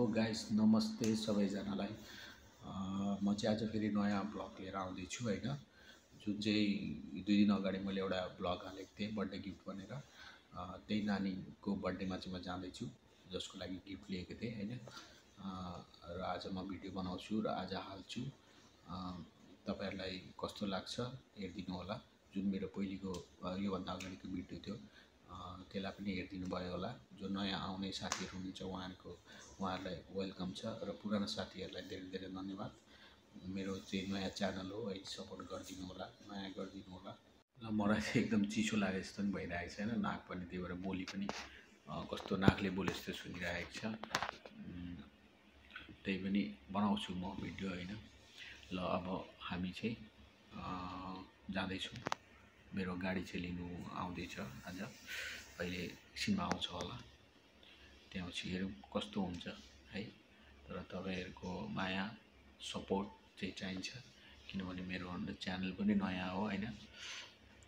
Hello guys, नमस्ते सबैजनालाई। म चाहिँ आज फेरि नयाँ ब्लग लिएर आउँदैछु हैन। जुन चाहिँ 2 दिन अगाडि मैले एउटा ब्लग हालेको थिएँ बर्थडे गिफ्ट भनेर। त्यही नानीको बर्थडेमा चाहिँ म जाँदैछु, जसको लागि गिफ्ट लिएको थिएँ हैन। र आज म भिडियो बनाउँछु र आज हाल्छु। तपाईहरुलाई कस्तो लाग्छ हेरिदिनु होला। जुन मेरो पहिलेको योभन्दा अगाडिको भिडियो थियो त्यसलाई पनि हेरिदिनु भयो होला। जो नयाँ आउने साथीहरु हुनुहुन्छ उहाँहरुलाई वेलकम छ र पुरानो साथीहरुलाई धेरै धेरै धन्यवाद। मेरो चाहिँ नयाँ च्यानल हो है, सपोर्ट गरिदिनु होला, माया गरिदिनु होला। ल मलाई चाहिँ एकदम चिसो लागे जस्तो पनि भइरहेको छ हैन। नाक पनि त्यही भएर बोली पनि कस्तो नाकले बोले जस्तो सुनिरहेको छ। त्यही पनि बनाउँछु म भिडियो हैन। ल अब हामी चाहिँ जाँदैछौँ। मेरो गाडी चाहिँ लिनु आउँदैछ आज। अहिले एकछिनमा आउँछ होला। त्यहाँ पछि हेरौँ कस्तो हुन्छ है। तर तपाईहरुको माया सपोर्ट चाहिँ चाहिन्छ, किनभने मेरो च्यानल पनि नयाँ हो हैन।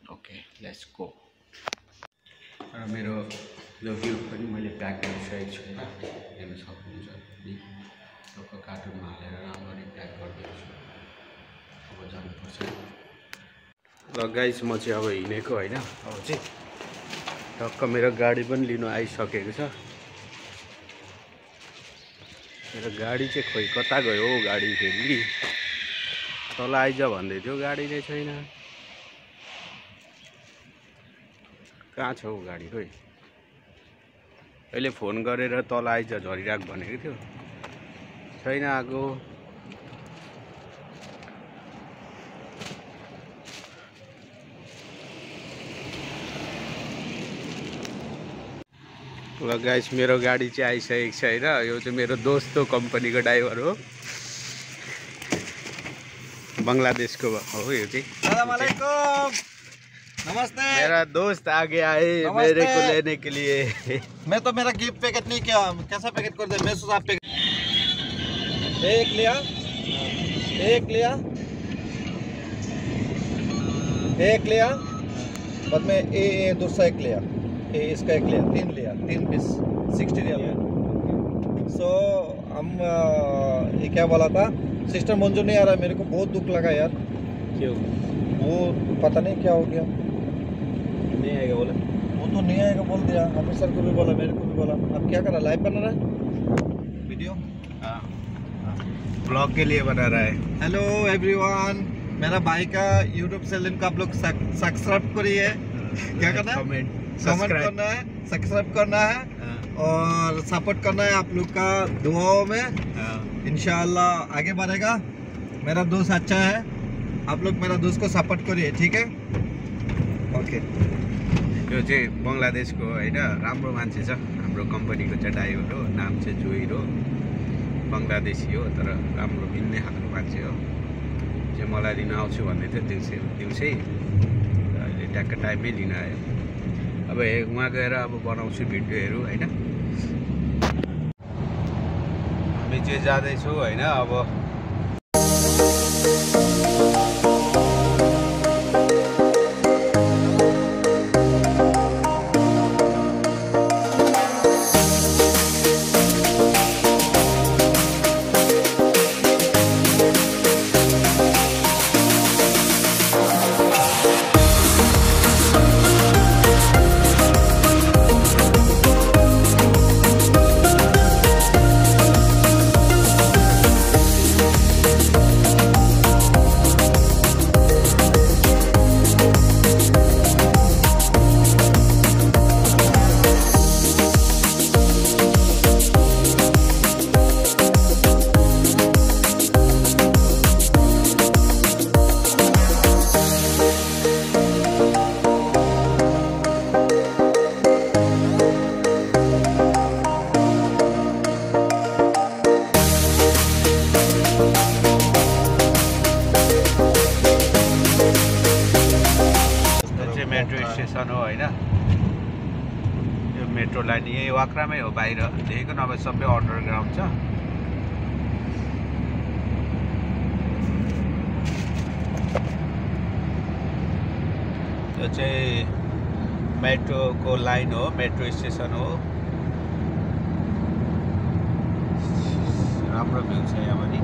Okay, let's go. र मेरो यो गिफ्ट पनि मैले प्याक गरिसकेको छु हैन। हेर्न सक्नुहुन्छ नि, टक्क कार्टुनमा हालेर राम्ररी प्याक गरिदिएको छु। अब जानुपर्छ। ल गाइस, म चाहिँ अब हिँडेको हैन। अब चाहिँ टक्क मेरो गाडी पनि लिनु आइसकेको छ। मेरो गाडी चाहिँ खोइ कता गयो हो। गाडी फेरि तल आइज भन्दै थियो, गाडी नै छैन। कहाँ छ हौ गाडी? खोइ अहिले फोन गरेर तल आइज झरिराख भनेको थियो, छैन आएको। ल गाइस, मेरो गाडी चाहिँ आइसकेको छ हैन। यो चाहिँ मेरो दोस्तो कम्पनीको ड्राइभर हो, बंगलादेश को हो यो चाहिँ। अस्सलामुअलैकुम, नमस्ते। मेरा दोस्त आगे आए मेरे को लेने के लिए। मैं तो मेरा गिफ्ट पैकेट नहीं किया। कैसा पैकेट कर दे? मैं सुबह पैकेट एक लिया, बाद में ए दूसरा एक लिया, इसका एक लिया, 3 लिया, 3 पीस 60 रियल। सो हम ये क्या बोला था, सिस्टम मंजूर नहीं आ रहा है। मेरे को बहुत दुख लगा यार। क्यों? वो पता नहीं क्या हो गया, नहीं आएगा बोला। वो तो नहीं आएगा बोल दिया। ऑफिसर को भी बोला, मेरे को भी बोला। अब क्या करा? लाइव बना रहा है वीडियो। हाँ, ब्लॉग के लिए बना रहा है। हेलो एवरीवन, मेरा भाई का यूट्यूब चैनल को आप लोग सब्सक्राइब करिए। क्या करना है? कमेंट करना है, सब्सक्राइब करना है और सपोर्ट करना है आप लोग का दुआओं में। इंशाल्लाह आगे बढ़ेगा। मेरा दोस्त अच्छा है, आप लोग मेरा दोस्त को सपोर्ट करिए, ठीक है? ओके। यो चाहिँ बंगलादेशको हैन, राम्रो मान्छे छ। हाम्रो कम्पनीको चाहिँ ड्राइभर हो, नाम चाहिँ जोइर हो। बंगलादेशी हो तर राम्रो मिल्ने खालको मान्छे हो। चाहिँ मलाई लिन आउँछु भन्दै थियो दिउँसै। अहिले ट्याक्क टाइममै लिन आयो। अब उहाँ गएर अब बनाउँछु भिडियोहरू हैन। हामी चाहिँ जाँदैछौँ हैन। अब मेट्रो स्टेसन हो हैन। यो मेट्रो लाइन यही वाक्रामै हो, बाहिर देखेको नभए सबै अन्डरग्राउन्ड छ। यो चाहिँ मेट्रो को लाइन हो, मेट्रो स्टेशन हो। राम्रो भ्यू छ यहाँभरि।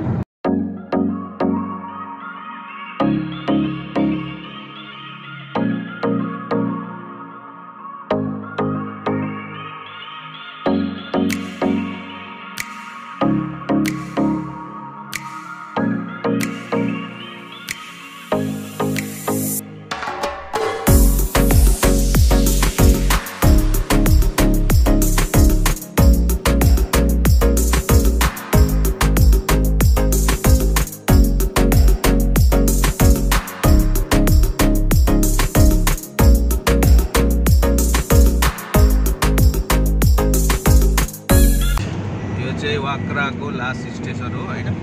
वाक्राको लास्ट स्टेसन हो हैन।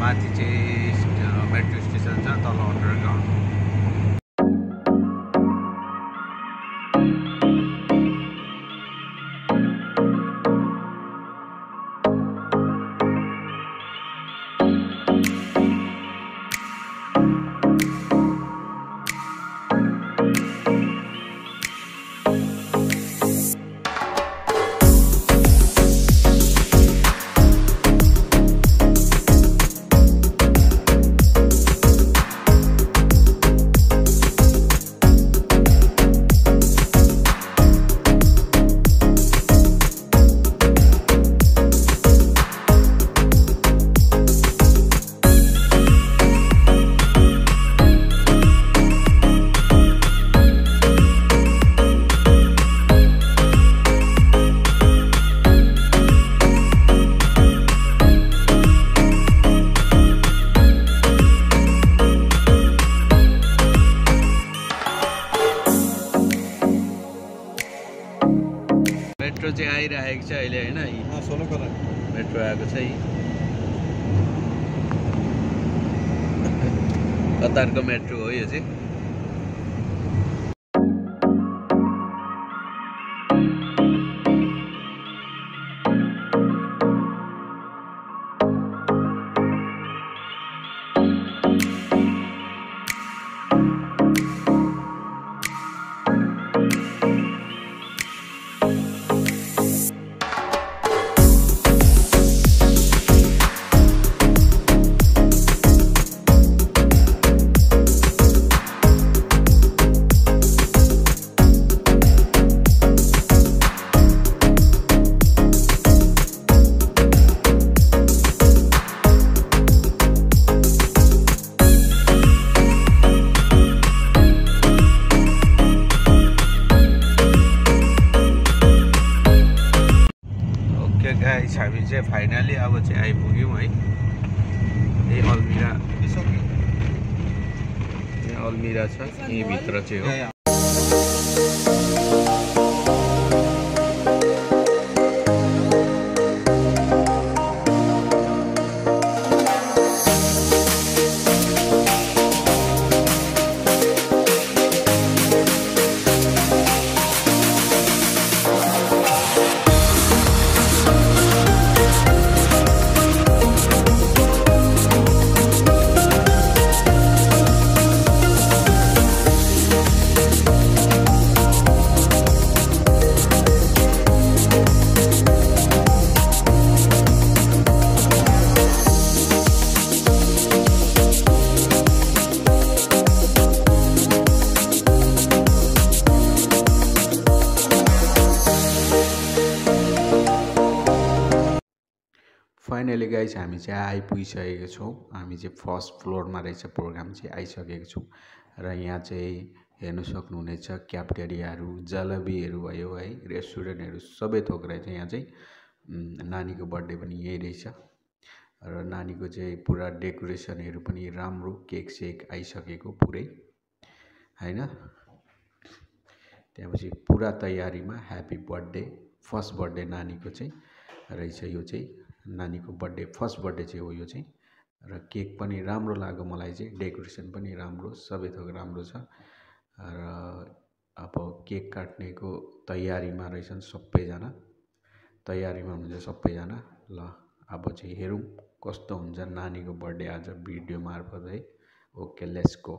माथि चाहिँ मेट्रो स्टेसन छ, तल अन्डरग्राउन्ड। मेट्रो चाहिँ आइरहेको छ अहिले हैन। मेट्रो आएको छ कतारको मेट्रो हो यो चाहिँ। गाइस हामी चाहिँ फाइनली अब चाहिँ आइपुग्यौँ है। यही अल्मिरा छ, यही भित्र चाहिँ हो। फाइनली गाइस हामी चाहिँ आइपुगिसकेको छौँ। हामी चाहिँ फर्स्ट फ्लोरमा रहेछ प्रोग्राम चाहिँ आइसकेको छौँ र यहाँ चाहिँ हेर्नु सक्नुहुनेछ क्याफेटेरियाहरू, जलेबीहरू भयो है, रेस्टुरेन्टहरू सबै थोक रहेछ। यहाँ चाहिँ नानीको बर्थडे पनि यही रहेछ र नानीको चाहिँ पुरा डेकोरेसनहरू पनि राम्रो, केक सेक आइसकेको पुरै हैन। त्यसपछि पुरा तयारीमा ह्यापी बर्थडे, फर्स्ट बर्थडे नानीको चाहिँ रहेछ। यो चाहिँ नानीको बर्थडे, फर्स्ट बर्थडे चाहिँ हो यो चाहिँ। र केक पनि राम्रो लाग्यो मलाई चाहिँ, डेकोरेसन पनि राम्रो, सबै थोक राम्रो छ। र अब केक काट्नेको तयारीमा रहेछन् सबैजना, तयारीमा हुन्छ सबैजना। ल अब चाहिँ हेरौँ कस्तो हुन्छ नानीको बर्थडे आज भिडियो मार्फत है। Okay let's go.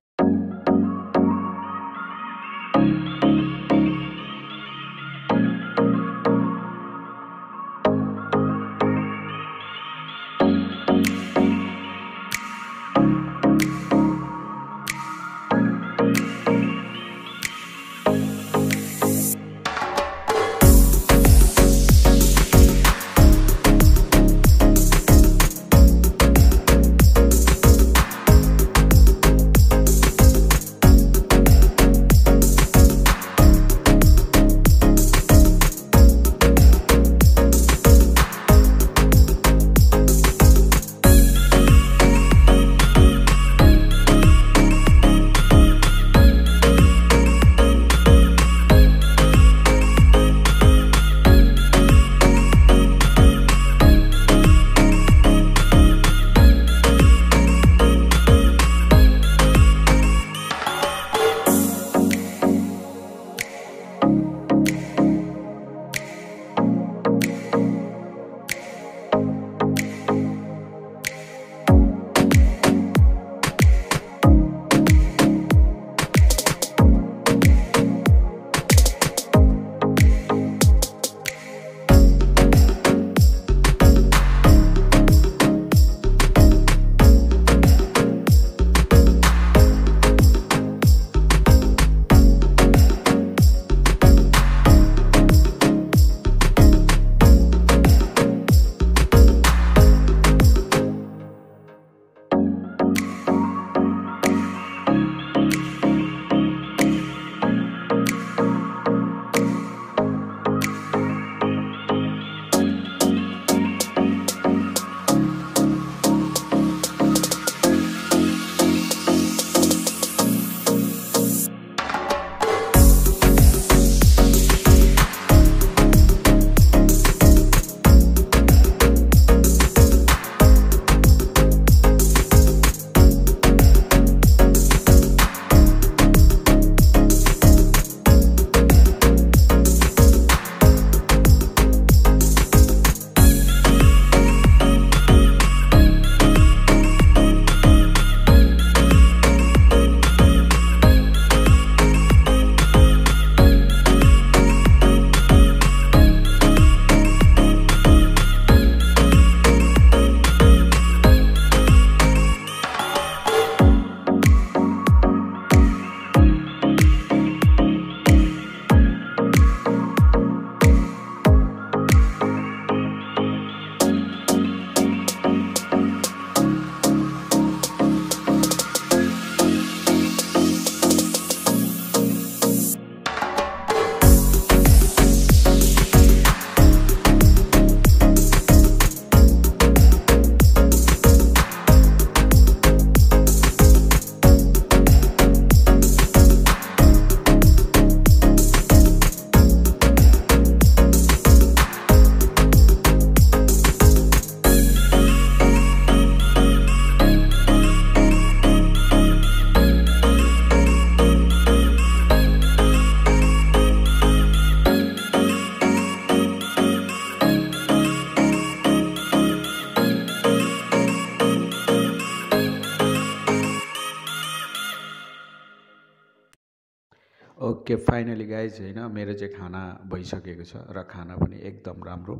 Okay finally guys होइन मेरो चाहिँ खाना भइसकेको छ र खाना पनि एकदम राम्रो।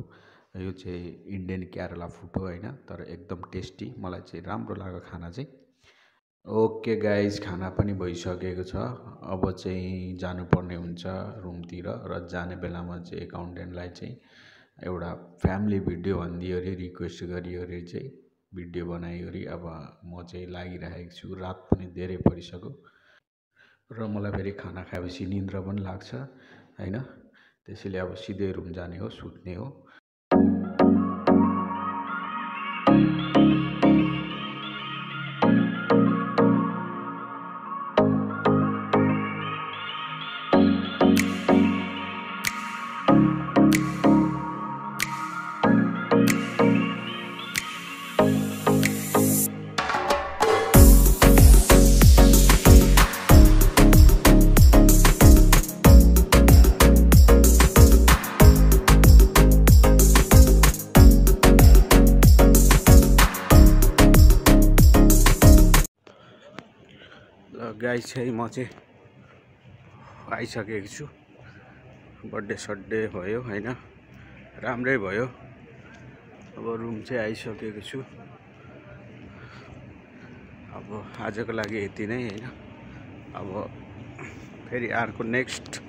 यो चाहिँ इन्डियन केरला फुड हो होइन, तर एकदम टेस्टी, मलाई चाहिँ राम्रो लाग्यो खाना चाहिँ। ओके गाइज खाना पनि भइसकेको छ, अब चाहिँ जानुपर्ने हुन्छ रुमतिर र जाने बेलामा चाहिँ एकाउन्टेन्टलाई चाहिँ एउटा फ्यामिली भिडियो भनिदियो अरे, रिक्वेस्ट गरियो अरे चाहिँ भिडियो बनायो अरे। अब म चाहिँ लागिरहेको छु, रात पनि धेरै परिसक्यो र मलाई फेरि खाना खाएपछि निन्द्रा पनि लाग्छ होइन, त्यसैले अब सिधै रुम जाने हो, सुत्ने हो। गाइस चाहिँ म चाहिँ आइसकेको छु, बर्थडे सड्डे भयो होइन, राम्रै भयो। अब रुम चाहिँ आइसकेको छु। अब आजको लागि यति नै होइन, अब फेरि अर्को नेक्स्ट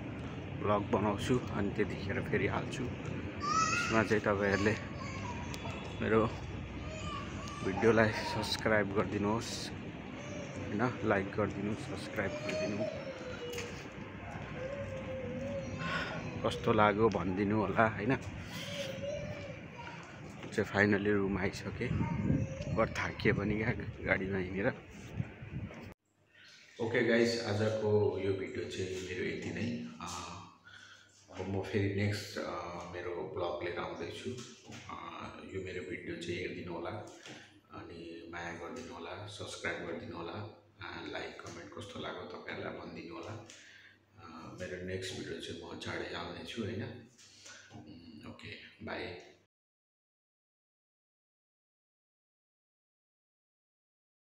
भ्लग बनाउँछु अनि त्यतिखेर फेरि हाल्छु। यसमा चाहिँ तपाईहरुले मेरो भिडियोलाई सब्स्क्राइब गरिदिनुहोस् हैन, लाइक गरिदिनु, सब्स्क्राइब गरिदिनु, कस्तो लाग्यो भनिदिनु होला हैन। चाहिँ फाइनली रुम आइसके, बर थाकिए पनि गाडीमा हिँडेर। ओके गाइस, आजको यो भिडियो चाहिँ मेरो यति नै। अब म फेरि नेक्स्ट मेरो ब्लग लिएर आउँदैछु। यो मेरो भिडियो चाहिँ हेरिदिनु होला अनि माया गरिदिनु होला, सब्स्क्राइब गरिदिनु होला, लाइक कमेन्ट कस्तो लाग्यो तपाईहरुलाई भनिदिनु होला। मेरो नेक्स्ट भिडियो चाहिँ म चाँडै आउने छु हैन। Okay by.